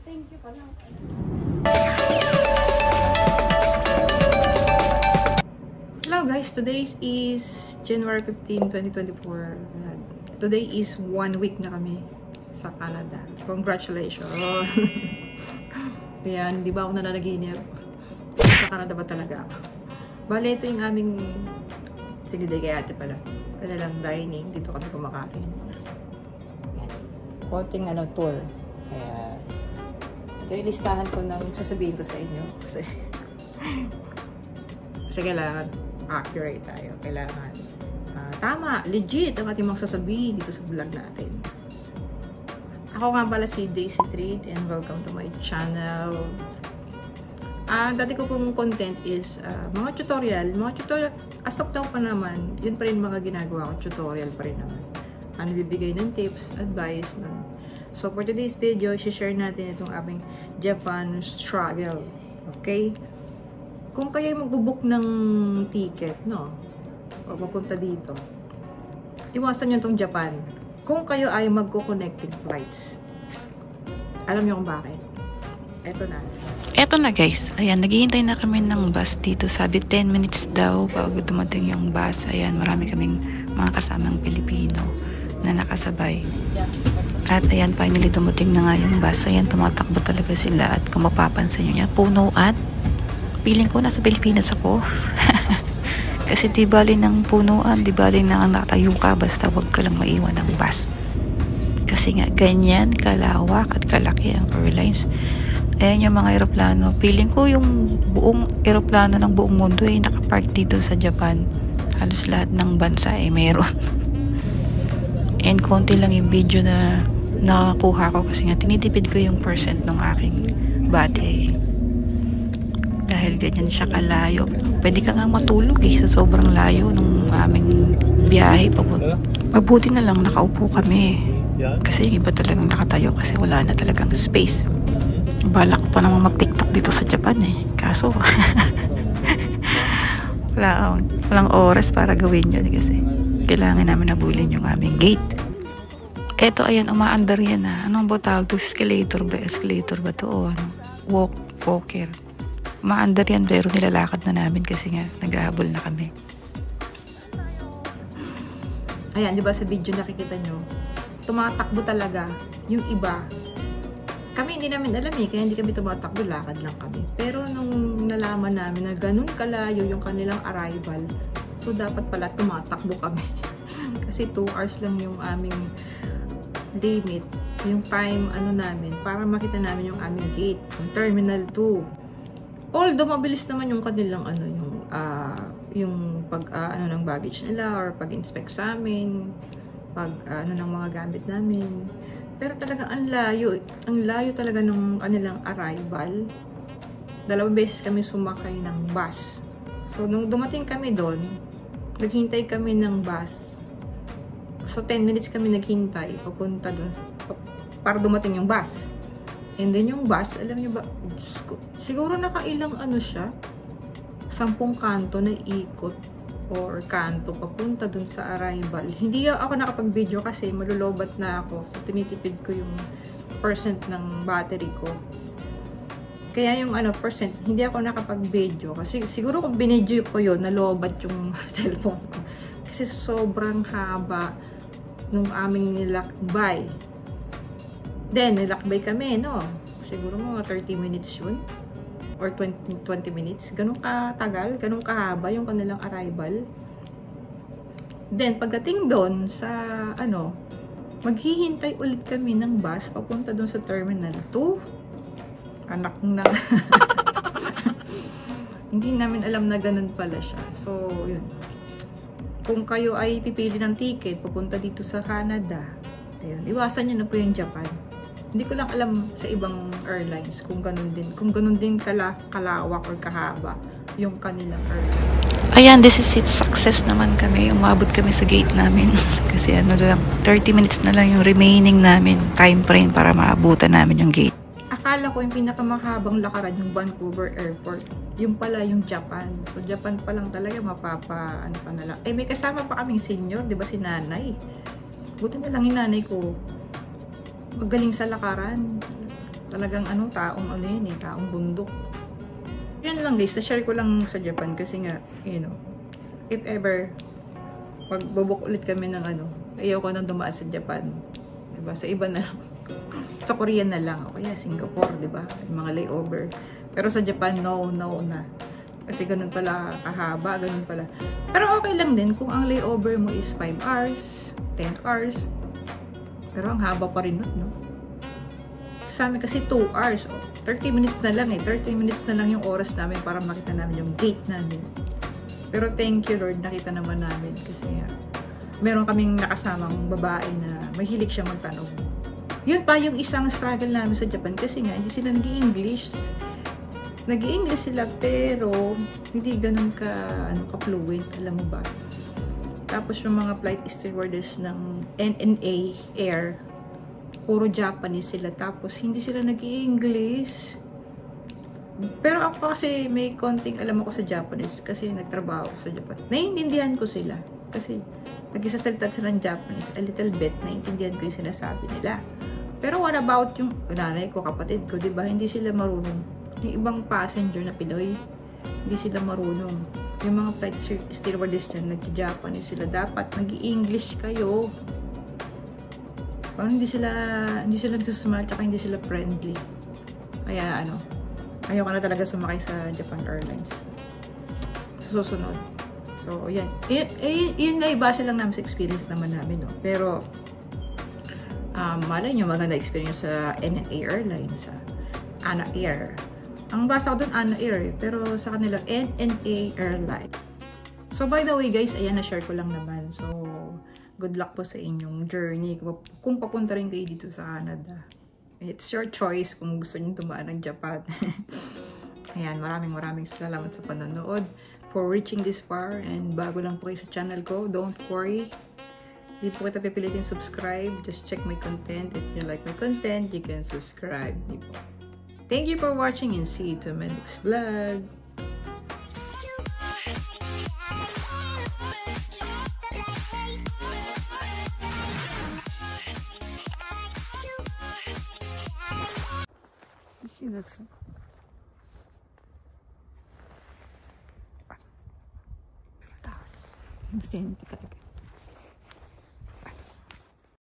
Thank you pala. Hello guys, today is January 15, 2024. Today is 1 week na kami sa Canada. Congratulations! Kaya hindi ba ako nananaginip? Sa Canada ba talaga ako? Bale, ito yung aming siniday kay ate pala. Kanilang dining. Dito kami kumakain. Konting tour. Kaya ito yung listahan ko ng sasabihin ko sa inyo. Kasi kailangan accurate tayo. Kailangan tama, legit ang ating mga sasabihin dito sa vlog natin. Ako nga pala si Daisy Treat and welcome to my channel. Dati ko pong content is mga tutorial. As of now pa naman, yun pa rin mga ginagawa ko. Tutorial pa rin naman. Bibigay ng tips, advice. So for today's video, share natin itong aming Japan struggle. Okay? Kung kayo magbubook ng ticket, no? O papunta dito, iwasan nyo itong Japan. Kung kayo ay magko-connecting flights. Alam nyo kung bakit? Eto na guys. Ayan, naghihintay na kami ng bus dito. Sabi 10 minutes daw bago dumating yung bus. Ayan, marami kaming mga kasamang Pilipino na nakasabay. At ayan, finally dumating na nga yung bus. Ayan, tumatakbo talaga sila. At kung mapapansin nyo yan, puno at feeling ko nasa Pilipinas ako. Kasi di bali ng punuan, di bali na nakatayo ka, basta wag ka lang maiwan ng bus. Kasi nga, ganyan kalawak at kalaki ang airlines. Ayan yung mga eroplano. Feeling ko yung buong eroplano ng buong mundo ay nakapark dito sa Japan. Halos lahat ng bansa ay meron. And konti lang yung video na nakakuha ko kasi nga tinitipid ko yung percent ng aking battery. Dahil ganyan siya kalayo. Pwede ka nga matulog sa sobrang layo ng aming biyahe. Mabuti na lang nakaupo kami. Kasi yung iba talagang nakatayo kasi wala na talagang space. Bala ko pa naman mag-TikTok dito sa Japan Kaso, walang oras para gawin yun kasi kailangan namin nabulin yung aming gate. Eto, ayan, umaandar yan Anong ba tawag to? Escalator ba? Escalator ba to? O ano? Walker. Umaandar yan pero nilalakad na namin kasi nga naghahabol na kami. Ayan, di ba sa video nakikita nyo? Tumatakbo talaga yung iba. Kami hindi namin alam kaya hindi kami tumatakbo, lakad lang kami. Pero nung nalaman namin na ganun kalayo yung kanilang arrival, so dapat pala tumatakbo kami. Kasi 2 hours lang yung aming limit, yung time namin, para makita namin yung aming gate, yung Terminal 2. Although mabilis naman yung kanilang yung pag ng baggage nila or pag-inspect sa amin, pag ng mga gamit namin. Pero talagang ang layo talaga nung kanilang arrival. 2 beses kami sumakay ng bus. So nung dumating kami doon, naghintay kami ng bus. So 10 minutes kami naghintay papunta doon para dumating yung bus. And then yung bus, alam niyo ba, siguro nakailang siya, 10 kanto na ikot or kanto papunta dun sa arrival. Hindi ako nakapag-video kasi malulobat na ako. So, tinitipid ko yung percent ng battery ko. Kaya yung percent, hindi ako nakapag-video. Kasi siguro kung binidyo ko yun, nalobat yung cellphone ko. Kasi sobrang haba nung aming nilakbay. Then, nilakbay kami, no? Siguro mga 30 minutes yun. Or 20 minutes. Ganun katagal, ganun kahaba yung kanilang arrival. Then, pagdating doon sa, maghihintay ulit kami ng bus papunta doon sa Terminal 2. Anak na. Hindi namin alam na ganun pala siya. So, yun. Kung kayo ay pipili ng ticket papunta dito sa Canada, ayun, iwasan nyo na po yung Japan. Hindi ko lang alam sa ibang airlines kung ganun din kalawak or kahaba yung kanilang airline. Ayan, this is it. Success naman kami. Umabot kami sa gate namin. Kasi lang, 30 minutes na lang yung remaining namin time frame para maabutan namin yung gate. Akala ko yung pinakamahabang lakaran yung Vancouver Airport. Yung pala yung Japan. So, Japan pa lang talaga pa na lang. May kasama pa kaming senior, di ba si nanay? Buti na lang yung nanay ko. Magaling sa lakaran. Talagang ano, taong ano yun eh, taong bundok. Yun lang guys, na-share ko lang sa Japan kasi nga, you know, if ever, pag bubuk ulit kami ng ano, ayoko nang dumaan sa Japan. Diba? Sa iba na lang. Sa Korea na lang. O kaya Singapore, diba? Yung mga layover. Pero sa Japan, no na. Kasi ganun pala kahaba, ganun pala. Pero okay lang din kung ang layover mo is 5 hours, 10 hours. Pero ang haba pa rin nun, no? Sa amin kasi 2 hours. 30 minutes na lang eh. 30 minutes na lang yung oras namin para makita namin yung gate namin. Pero thank you Lord, nakita naman namin. Kasi meron kaming nakasamang babae na mahilig siya magtanong. Yun pa yung isang struggle namin sa Japan kasi nga hindi sila nag-i-English. Nag-i-English sila pero hindi ganun ka-fluent, alam mo ba? Tapos yung mga flight stewardess ng NNA Air, puro Japanese sila tapos hindi sila nag-i-English. Pero ako kasi may konting alam ako sa Japanese kasi nagtrabaho ako sa Japan. Naiintindihan ko sila kasi nag-isasalita sila ng Japanese a little bit, naiintindihan ko yung sinasabi nila. Pero what about yung nanay ko, kapatid ko, diba? Hindi sila marunong. Yung ibang passenger na Pinoy, hindi sila marunong. Yung mga flight stewardess dyan, nag-Japanese sila. Dapat nag-i-English kayo. Parang hindi sila nagsusmile, tsaka hindi sila friendly. Kaya ano, ayaw ka na talaga sumakay sa Japan Airlines. Susunod. So, yan. Yun na ibase lang namin sa experience naman namin, no? Pero, malay nyo, maganda experience sa NNA Airlines, sa Ana Air. Ang basa ko dun, Ana Air, pero sa kanila, NNA Airlines. So, by the way, guys, ayan, na-share ko lang naman. So, good luck po sa inyong journey. Kung papunta rin kayo dito sa Canada. It's your choice kung gusto niyo tumaan ng Japan. Ayan, maraming salamat sa panonood. For reaching this far, and bago lang po kayo sa channel ko, don't worry. Hindi po kita pipilitin subscribe. Just check my content. If you like my content, you can subscribe. Thank you for watching and see you to my next vlog. You see that? Gusto yun,